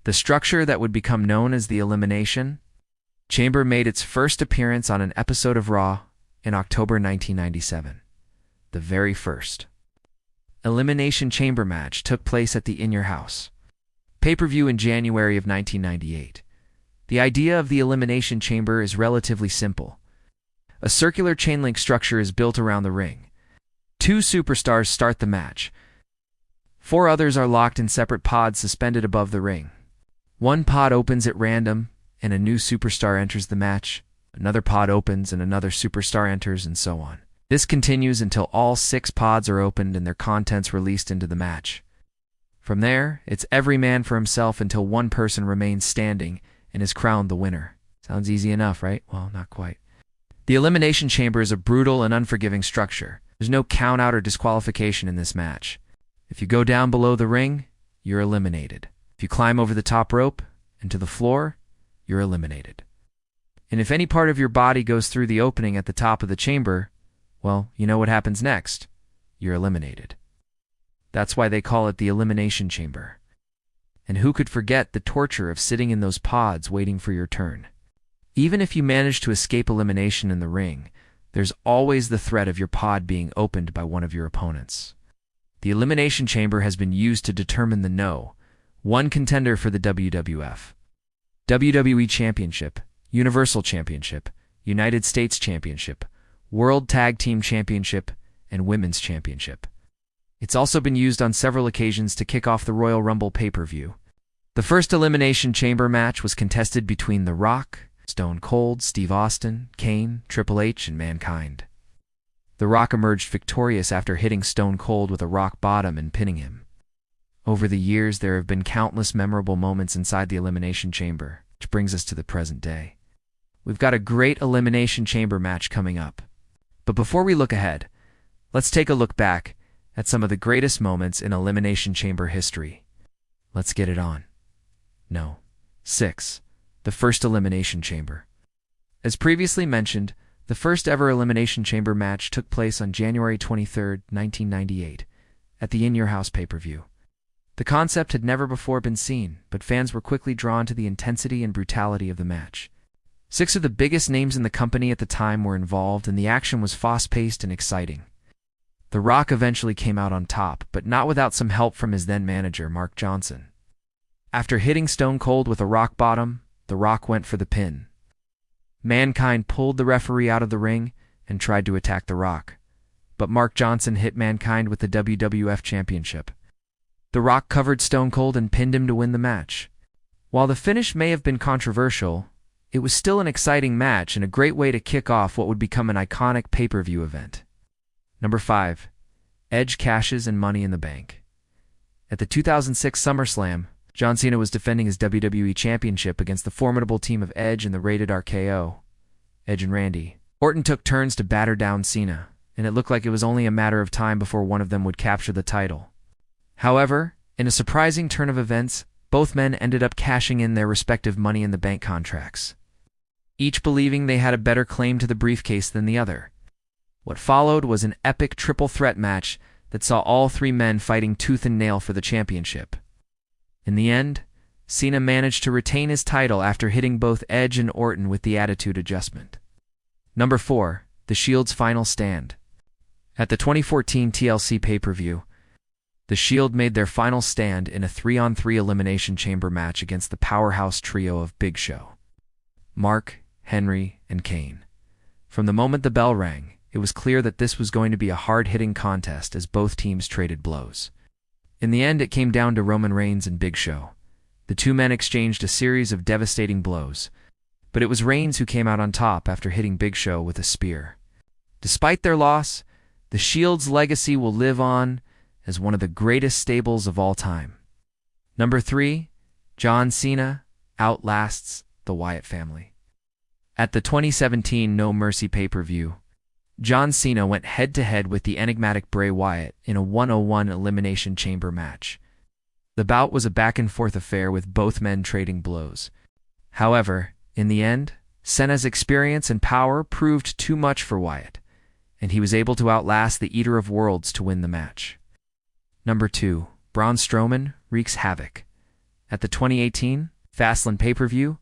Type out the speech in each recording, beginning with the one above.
The structure that would become known as the Elimination Chamber made its first appearance on an episode of Raw in October 1997. The very first Elimination Chamber match took place at the In Your House pay-per-view in January of 1998. The idea of the Elimination Chamber is relatively simple. A circular chain-link structure is built around the ring. 2 superstars start the match. 4 others are locked in separate pods suspended above the ring. One pod opens at random, and a new superstar enters the match. Another pod opens, and another superstar enters, and so on. This continues until all 6 pods are opened and their contents released into the match. From there, it's every man for himself until one person remains standing and is crowned the winner. Sounds easy enough, right? Well, not quite. The Elimination Chamber is a brutal and unforgiving structure. There's no count-out or disqualification in this match. If you go down below the ring, you're eliminated. If you climb over the top rope and to the floor, you're eliminated. And if any part of your body goes through the opening at the top of the chamber, well, you know what happens next. You're eliminated. That's why they call it the Elimination Chamber. And who could forget the torture of sitting in those pods waiting for your turn? Even if you manage to escape elimination in the ring, there's always the threat of your pod being opened by one of your opponents. The Elimination Chamber has been used to determine the #1 contender for the WWF, WWE Championship, Universal Championship, United States Championship, World Tag Team Championship, and Women's Championship. It's also been used on several occasions to kick off the Royal Rumble pay-per-view. The first Elimination Chamber match was contested between The Rock, Stone Cold, Steve Austin, Kane, Triple H, and Mankind. The Rock emerged victorious after hitting Stone Cold with a rock bottom and pinning him. Over the years, there have been countless memorable moments inside the Elimination Chamber, which brings us to the present day. We've got a great Elimination Chamber match coming up. But before we look ahead, let's take a look back at some of the greatest moments in Elimination Chamber history. Let's get it on. 6. The first Elimination Chamber. As previously mentioned, the first ever Elimination Chamber match took place on January 23, 1998, at the In Your House pay-per-view. The concept had never before been seen, but fans were quickly drawn to the intensity and brutality of the match. 6 of the biggest names in the company at the time were involved, and the action was fast-paced and exciting. The Rock eventually came out on top, but not without some help from his then-manager, Mark Johnson. After hitting Stone Cold with a rock bottom, The Rock went for the pin. Mankind pulled the referee out of the ring and tried to attack The Rock, but Mark Johnson hit Mankind with the WWF Championship. The Rock covered Stone Cold and pinned him to win the match. While the finish may have been controversial, it was still an exciting match and a great way to kick off what would become an iconic pay-per-view event. 5. Edge cashes and Money in the Bank. At the 2006 SummerSlam, John Cena was defending his WWE Championship against the formidable team of Edge and the Rated RKO, Edge and Randy. Orton took turns to batter down Cena, and it looked like it was only a matter of time before one of them would capture the title. However, in a surprising turn of events, both men ended up cashing in their respective Money in the Bank contracts, each believing they had a better claim to the briefcase than the other. What followed was an epic triple threat match that saw all 3 men fighting tooth and nail for the championship. In the end, Cena managed to retain his title after hitting both Edge and Orton with the Attitude Adjustment. 4. The Shield's Final Stand. At the 2014 TLC pay-per-view, The Shield made their final stand in a 3-on-3 Elimination Chamber match against the powerhouse trio of Big Show, Mark, Henry, and Kane. From the moment the bell rang, it was clear that this was going to be a hard-hitting contest as both teams traded blows. In the end, it came down to Roman Reigns and Big Show. The 2 men exchanged a series of devastating blows, but it was Reigns who came out on top after hitting Big Show with a spear. Despite their loss, the Shield's legacy will live on as one of the greatest stables of all time. 3. John Cena outlasts the Wyatt family. At the 2017 No Mercy pay-per-view, John Cena went head-to-head with the enigmatic Bray Wyatt in a 1-on-1 Elimination Chamber match. The bout was a back-and-forth affair with both men trading blows. However, in the end, Cena's experience and power proved too much for Wyatt, and he was able to outlast the Eater of Worlds to win the match. 2. Braun Strowman wreaks havoc. At the 2018 Fastlane pay-per-view,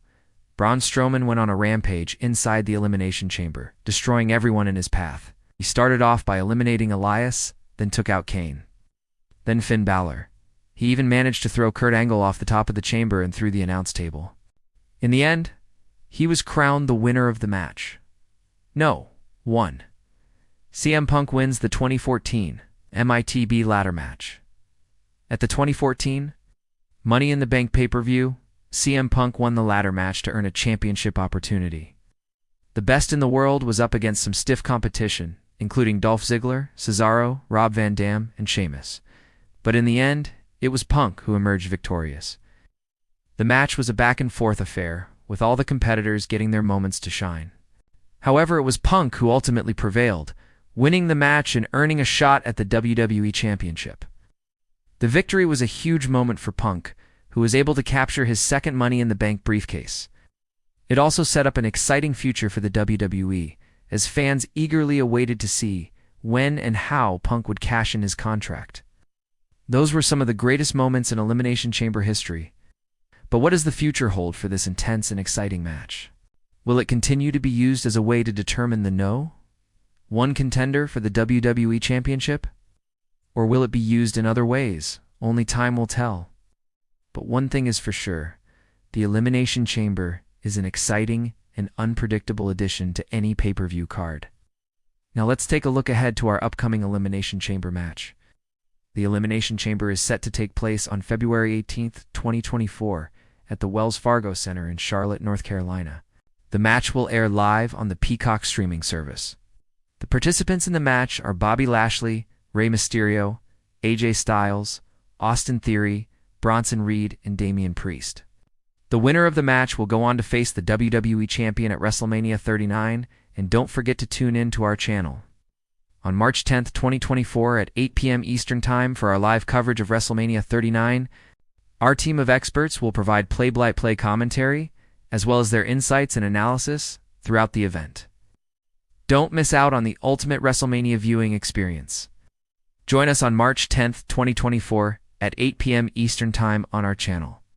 Braun Strowman went on a rampage inside the Elimination Chamber, destroying everyone in his path. He started off by eliminating Elias, then took out Kane. Then Finn Balor. He even managed to throw Kurt Angle off the top of the chamber and through the announce table. In the end, he was crowned the winner of the match. No, won. CM Punk wins the 2014 MITB ladder match. At the 2014 Money in the Bank pay-per-view, CM Punk won the ladder match to earn a championship opportunity. The best in the world was up against some stiff competition, including Dolph Ziggler, Cesaro, Rob Van Dam, and Sheamus. But in the end, it was Punk who emerged victorious. The match was a back-and-forth affair, with all the competitors getting their moments to shine. However, it was Punk who ultimately prevailed, winning the match and earning a shot at the WWE Championship. The victory was a huge moment for Punk, who was able to capture his second Money in the Bank briefcase. It also set up an exciting future for the WWE, as fans eagerly awaited to see when and how Punk would cash in his contract. Those were some of the greatest moments in Elimination Chamber history. But what does the future hold for this intense and exciting match? Will it continue to be used as a way to determine the one contender for the WWE Championship? Or will it be used in other ways? Only time will tell. But one thing is for sure, the Elimination Chamber is an exciting and unpredictable addition to any pay-per-view card. Now let's take a look ahead to our upcoming Elimination Chamber match. The Elimination Chamber is set to take place on February 18th, 2024 at the Wells Fargo Center in Charlotte, North Carolina. The match will air live on the Peacock streaming service. The participants in the match are Bobby Lashley, Rey Mysterio, AJ Styles, Austin Theory, Bronson Reed, and Damian Priest. The winner of the match will go on to face the WWE Champion at WrestleMania 39, and don't forget to tune in to our channel. On March 10th, 2024 at 8 p.m. Eastern Time for our live coverage of WrestleMania 39, our team of experts will provide play-by-play commentary, as well as their insights and analysis throughout the event. Don't miss out on the ultimate WrestleMania viewing experience. Join us on March 10th, 2024 at 8 p.m. Eastern Time on our channel.